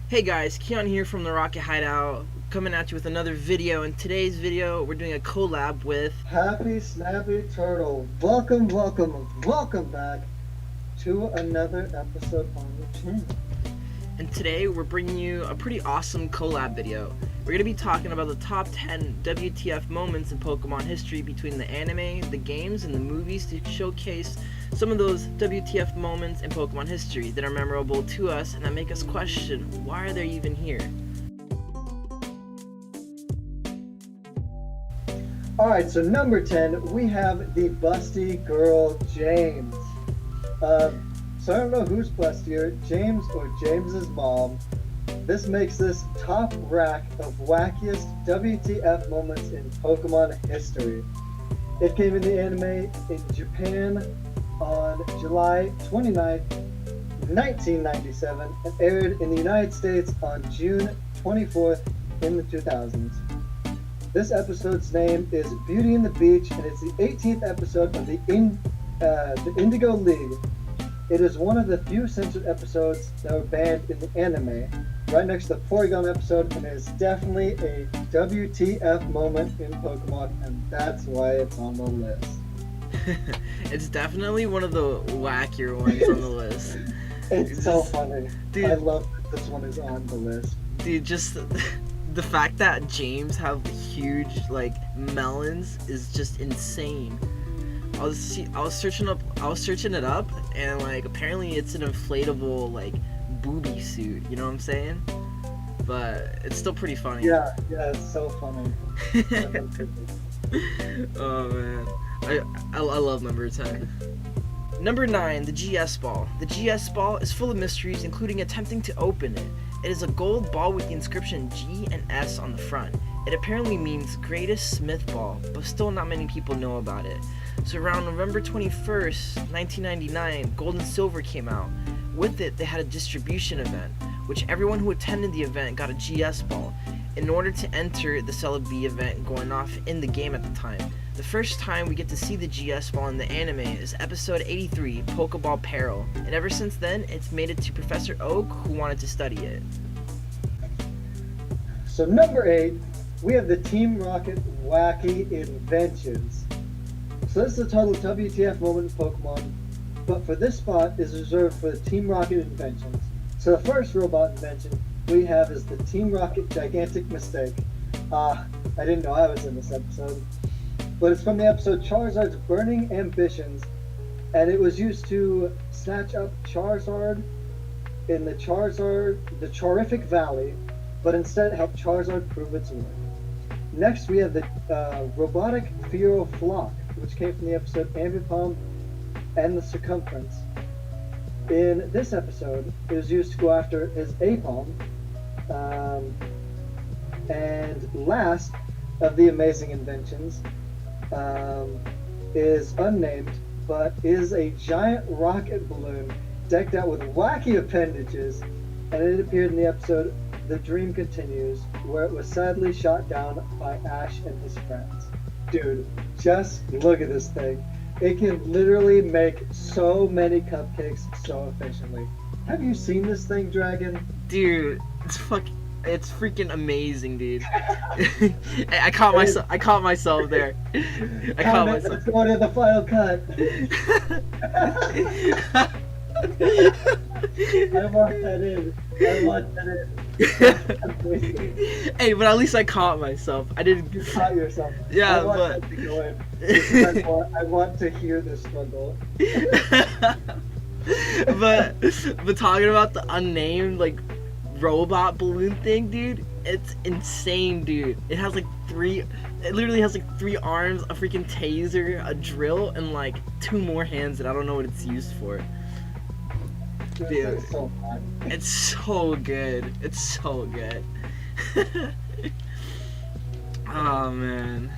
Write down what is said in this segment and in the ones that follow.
Hey guys, Keon here from the Rocket Hideout, coming at you with another video. In today's video, we're doing a collab with, Happy Snappy Turtle. Welcome back to another episode on the channel. and today we're bringing you a pretty awesome collab video. We're going to be talking about the top 10 WTF moments in Pokemon history between the anime, the games, and the movies to showcase some of those WTF moments in Pokemon history that are memorable to us and that make us question, why are they even here? Alright, so number 10, we have the busty girl, James. So I don't know who's bustier, James or James's mom. This makes this top rack of wackiest WTF moments in Pokemon history. It came in the anime in Japan on July 29th, 1997, and aired in the United States on June 24th in the 2000s. This episode's name is Beauty and the Beach, and it's the 18th episode of the Indigo League. It is one of the few censored episodes that were banned in the anime, right next to the Porygon episode, and it is definitely a WTF moment in Pokemon, and that's why it's on the list. It's definitely one of the wackier ones on the list. It's so funny. Dude, I love that this one is on the list. Dude, just the fact that James have huge melons is just insane. I was searching it up, and apparently it's an inflatable booby suit. You know what I'm saying? But it's still pretty funny. Yeah, it's so funny. Oh man, I love number 10. Number 9, the GS Ball. The GS Ball is full of mysteries, including attempting to open it. It is a gold ball with the inscription G and S on the front. It apparently means Greatest Smith Ball, but still not many people know about it. So around November 21st, 1999, Gold and Silver came out. With it, they had a distribution event, which everyone who attended the event got a GS Ball in order to enter the Celebi event going off in the game at the time. The first time we get to see the GS Ball in the anime is episode 83, Pokeball Peril, and ever since then, it's made it to Professor Oak, who wanted to study it. So number 8, we have the Team Rocket Wacky Inventions. So this is a total WTF moment in Pokemon, but for this spot is reserved for the Team Rocket Inventions. So the first robot invention we have is the Team Rocket Gigantic Mistake. I didn't know I was in this episode. But it's from the episode Charizard's Burning Ambitions, and it was used to snatch up Charizard in the Charific Valley, but instead help Charizard prove its worth. Next, we have the Robotic Fearow Flock, which came from the episode Ambipom and the Circumference. In this episode, it was used to go after his Apom, and last of the amazing inventions is unnamed, but is a giant rocket balloon decked out with wacky appendages, and it appeared in the episode The Dream Continues, where it was sadly shot down by Ash and his friends. Dude, just look at this thing. It can literally make so many cupcakes so efficiently. Have you seen this thing, Dragon? Dude, it's freaking amazing, dude. I caught myself there. Let's go to the final cut. I want that in. Hey, but at least I caught myself. I didn't. You caught yourself. Yeah, I want but that to go in. Because I want to hear this struggle. but talking about the unnamed robot balloon thing, dude, it's insane, dude. It literally has three arms, a freaking taser, a drill, and 2 more hands that I don't know what it's used for. Dude, It's so fun. it's so good. It's so good. Oh man.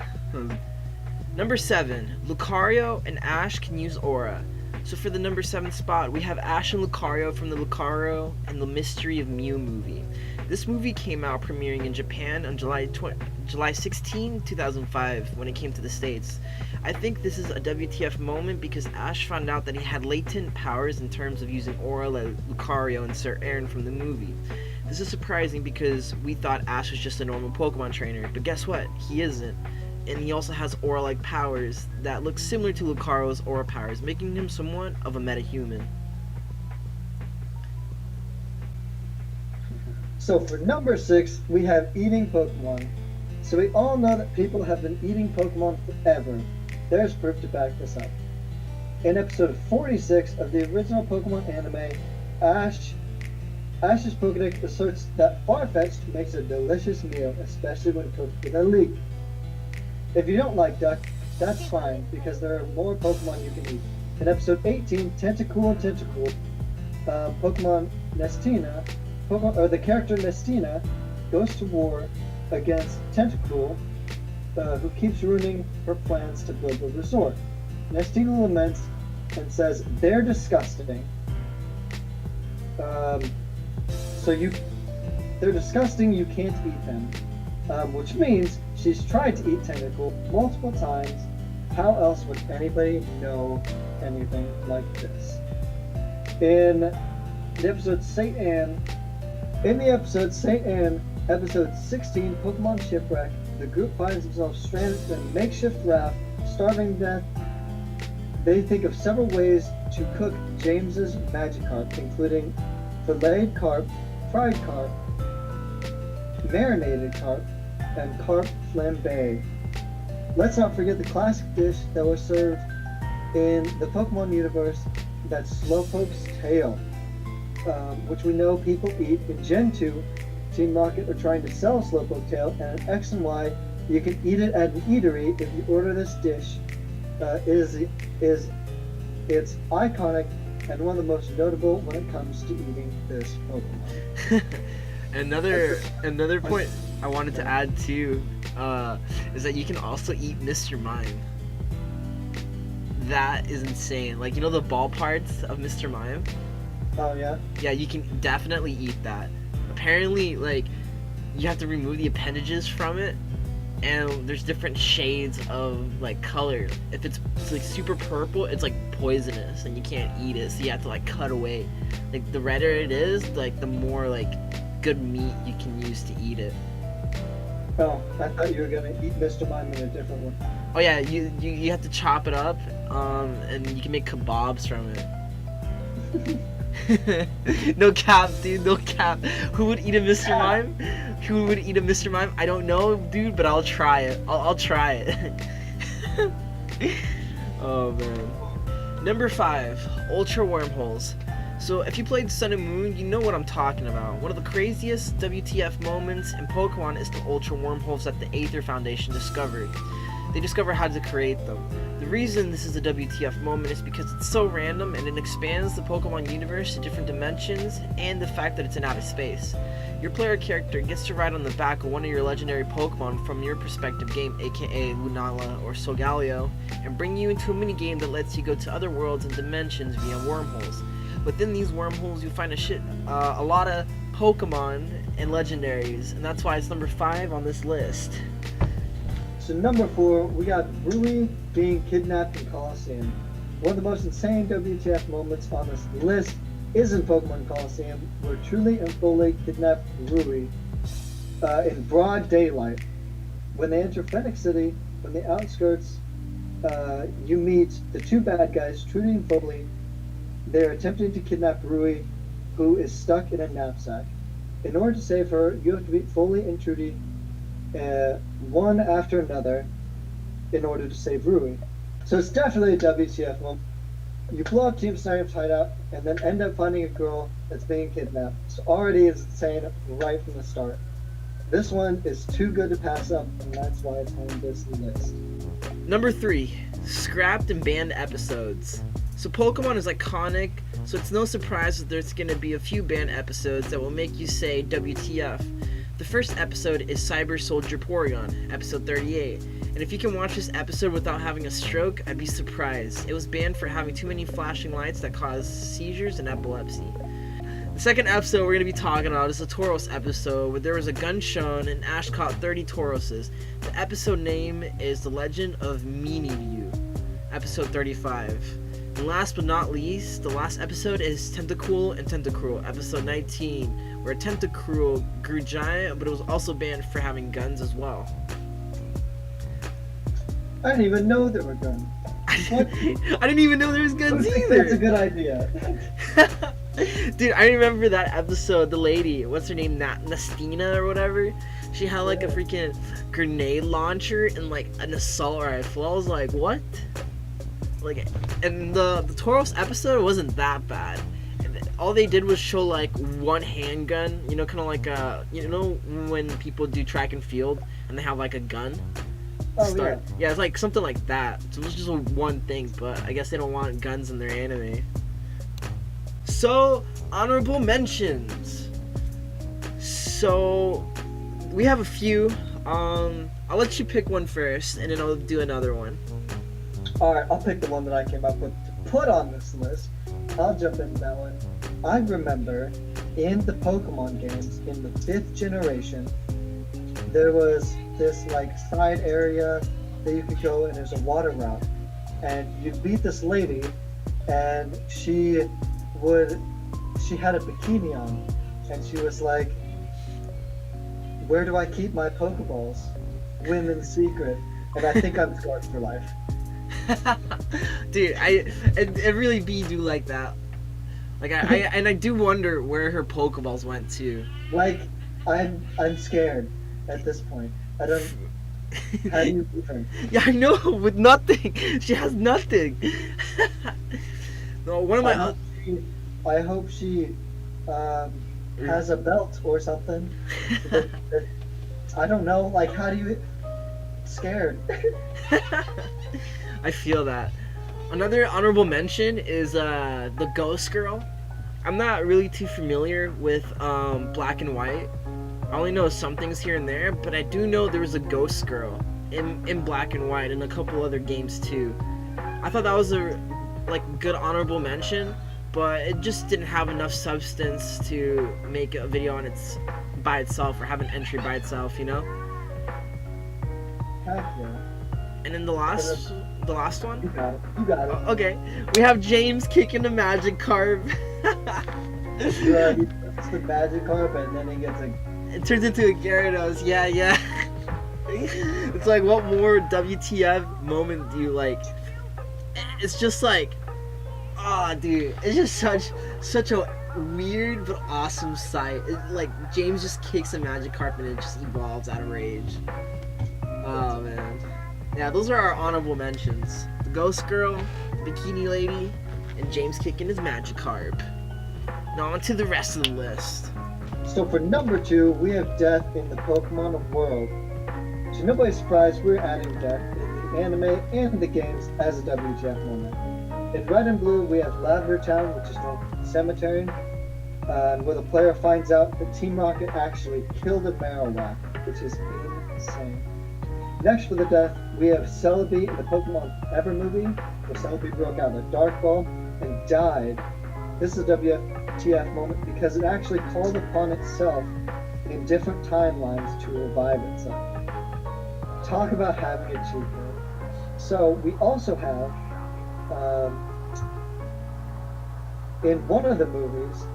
Number 7, Lucario and Ash can use Aura. So for the number 7 spot, we have Ash and Lucario from the Lucario and the Mystery of Mew movie. This movie came out premiering in Japan on July 16, 2005, when it came to the States. I think this is a WTF moment because Ash found out that he had latent powers in terms of using Aura like Lucario and Sir Aaron from the movie. This is surprising because we thought Ash was just a normal Pokemon trainer, but guess what? He isn't. And he also has aura-like powers that look similar to Lucario's aura powers, making him somewhat of a metahuman. So for number 6, we have eating Pokemon. So we all know that people have been eating Pokemon forever. There's proof to back this up. In episode 46 of the original Pokemon anime, Ash's Pokedex asserts that Farfetch'd makes a delicious meal, especially when cooked with a leek. If you don't like duck, that's fine, because there are more Pokemon you can eat. In episode 18, Tentacool and Tentacool, Pokemon Nestina, the character Nestina goes to war against Tentacool, who keeps ruining her plans to build a resort. Nestina laments and says, "They're disgusting." They're disgusting, you can't eat them. Which means she's tried to eat Tentacool multiple times. How else would anybody know anything like this? In the episode St. Anne, episode 16, Pokemon Shipwreck, the group finds themselves stranded in a makeshift raft, starving to death. They think of several ways to cook James's Magikarp, including filleted carp, fried carp, marinated carp, and carp flambe. Let's not forget the classic dish that was served in the Pokemon universe, that's Slowpoke's tail, which we know people eat. In Gen 2, Team Rocket are trying to sell Slowpoke tail, and in X and Y, you can eat it at an eatery if you order this dish. It's iconic and one of the most notable when it comes to eating this Pokemon. Another point I wanted to add too is that you can also eat Mr. Mime. That is insane. Like, you know the ball parts of Mr. Mime? Oh yeah? Yeah, you can definitely eat that. Apparently, like, you have to remove the appendages from it, and there's different shades of like color. If it's like super purple, it's like poisonous and you can't eat it, so you have to like cut away. Like, the redder it is, like the more like good meat you can use to eat it. Oh, I thought you were gonna eat Mr. Mime in a different one. Oh yeah, you have to chop it up, and you can make kebabs from it. No cap, dude, no cap. Who would eat a Mr. Mime? Who would eat a Mr. Mime? I don't know, dude, but I'll try it. I'll try it. Oh man. Number 5, Ultra Wormholes. So if you played Sun and Moon, you know what I'm talking about. One of the craziest WTF moments in Pokemon is the Ultra Wormholes that the Aether Foundation discovered. They discover how to create them. The reason this is a WTF moment is because it's so random and it expands the Pokemon universe to different dimensions, and the fact that it's in outer space. Your player character gets to ride on the back of one of your legendary Pokemon from your perspective game, aka Lunala or Solgaleo, and bring you into a minigame that lets you go to other worlds and dimensions via wormholes. Within these wormholes, you find a lot of Pokemon and legendaries, and that's why it's number 5 on this list. So number 4, we got Rui being kidnapped in Colosseum. One of the most insane WTF moments on this list is in Pokemon Colosseum, where Truly and Foley kidnap Rui in broad daylight. When they enter Phoenix City, on the outskirts, you meet the two bad guys, Trudy and Foley. They're attempting to kidnap Rui, who is stuck in a knapsack. In order to save her, you have to beat Foley and Trudy one after another in order to save Rui. So it's definitely a WTF moment. You blow up Team Sniper's hideout and then end up finding a girl that's being kidnapped. So already it's insane right from the start. This one is too good to pass up, and that's why it's on this list. Number 3, scrapped and banned episodes. So Pokemon is iconic, so it's no surprise that there's going to be a few banned episodes that will make you say WTF. The first episode is Cyber Soldier Porygon, episode 38. And if you can watch this episode without having a stroke, I'd be surprised. It was banned for having too many flashing lights that cause seizures and epilepsy. The second episode we're going to be talking about is the Tauros episode, where there was a gun shown and Ash caught 30 Tauroses. The episode name is The Legend of Meaniview, episode 35. And last but not least, the last episode is Tentacool and Tentacruel, episode 19, where a tentacruel grew giant, but it was also banned for having guns as well. I didn't even know there were guns. What? I didn't even know there was guns I think either. that's a good idea. Dude, I remember that episode. The lady, what's her name, Nastina or whatever. She had like a freaking grenade launcher and like an assault rifle. I was like, what? Like, and the Tauros episode wasn't that bad. All they did was show like one handgun, you know, kind of like you know when people do track and field and they have like a gun. Yeah, it's like something like that. So it was just one thing, but I guess they don't want guns in their anime. So, honorable mentions. So, we have a few. I'll let you pick one first, and then I'll do another one. Alright, I'll pick the one that I came up with to put on this list. I'll jump into that one. I remember in the Pokemon games, in the 5th generation, there was this like side area that you could go and there's a water route. And you beat this lady and she had a bikini on and she was like, where do I keep my Pokeballs? Women's secret. And I think I'm scarred for life. Dude, it really do like that. Like I do wonder where her Pokeballs went to. Like I'm scared at this point. I don't. How do you beat her? Yeah, I know, with nothing. She has nothing. No, one of my. I hope she has a belt or something. I don't know. Like, how do you? Scared. I feel that. Another honorable mention is the Ghost Girl. I'm not really too familiar with Black and White. I only know some things here and there, but I do know there was a Ghost Girl in Black and White and a couple other games too. I thought that was a good honorable mention, but it just didn't have enough substance to make a video on by itself or have an entry by itself, you know? Heck yeah. And then the last one? You got it. You got it. Okay, we have James kicking the Magikarp. Yeah, he puts the Magikarp and then he gets a... It turns into a Gyarados. Yeah. It's like, what more WTF moment do you like? It's just like, dude, it's just such a weird but awesome sight. Like James just kicks a Magikarp and it just evolves out of rage. Oh man, yeah, those are our honorable mentions: the Ghost Girl, the Bikini Lady, and James kicking his Magikarp. Now on to the rest of the list. So for number 2, we have Death in the Pokemon world. To nobody's surprise, we're adding Death in the anime and the games as a WTF moment. In Red and Blue, we have Lavender Town, which is the cemetery, where the player finds out that Team Rocket actually killed a Marowak, which is insane. Next for the Death, we have Celebi in the Pokemon Ever movie, where Celebi broke out a Dark Ball and died. This is a WTF moment because it actually called upon itself in different timelines to revive itself. Talk about having a cheat code. So we also have, in one of the movies,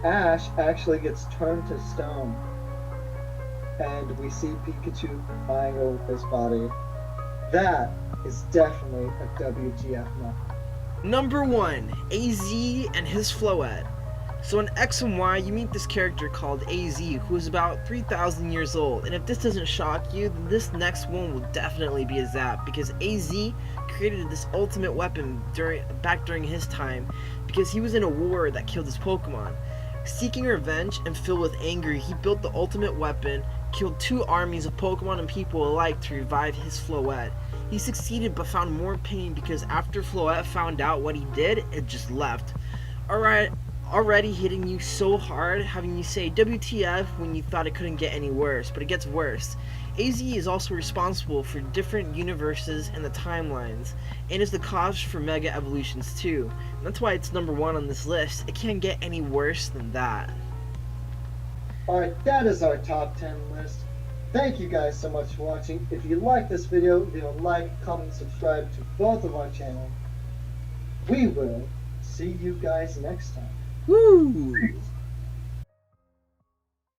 Ash actually gets turned to stone. And we see Pikachu flying over his body. That is definitely a WTF moment. Number 1, AZ and his Floette. So in X and Y, you meet this character called AZ, who is about 3,000 years old. And if this doesn't shock you, then this next one will definitely be a zap, because AZ created this ultimate weapon back during his time, because he was in a war that killed his Pokemon. Seeking revenge and filled with anger, he built the ultimate weapon, killed 2 armies of Pokemon and people alike to revive his Floette. He succeeded but found more pain because after Floette found out what he did, it just left. Already hitting you so hard, having you say WTF when you thought it couldn't get any worse, but it gets worse. AZ is also responsible for different universes and the timelines, and is the cause for Mega Evolutions too. And that's why it's number 1 on this list. It can't get any worse than that. Alright, that is our top 10 list. Thank you guys so much for watching. If you like this video, leave a like, comment, subscribe to both of our channels. We will see you guys next time. Woo!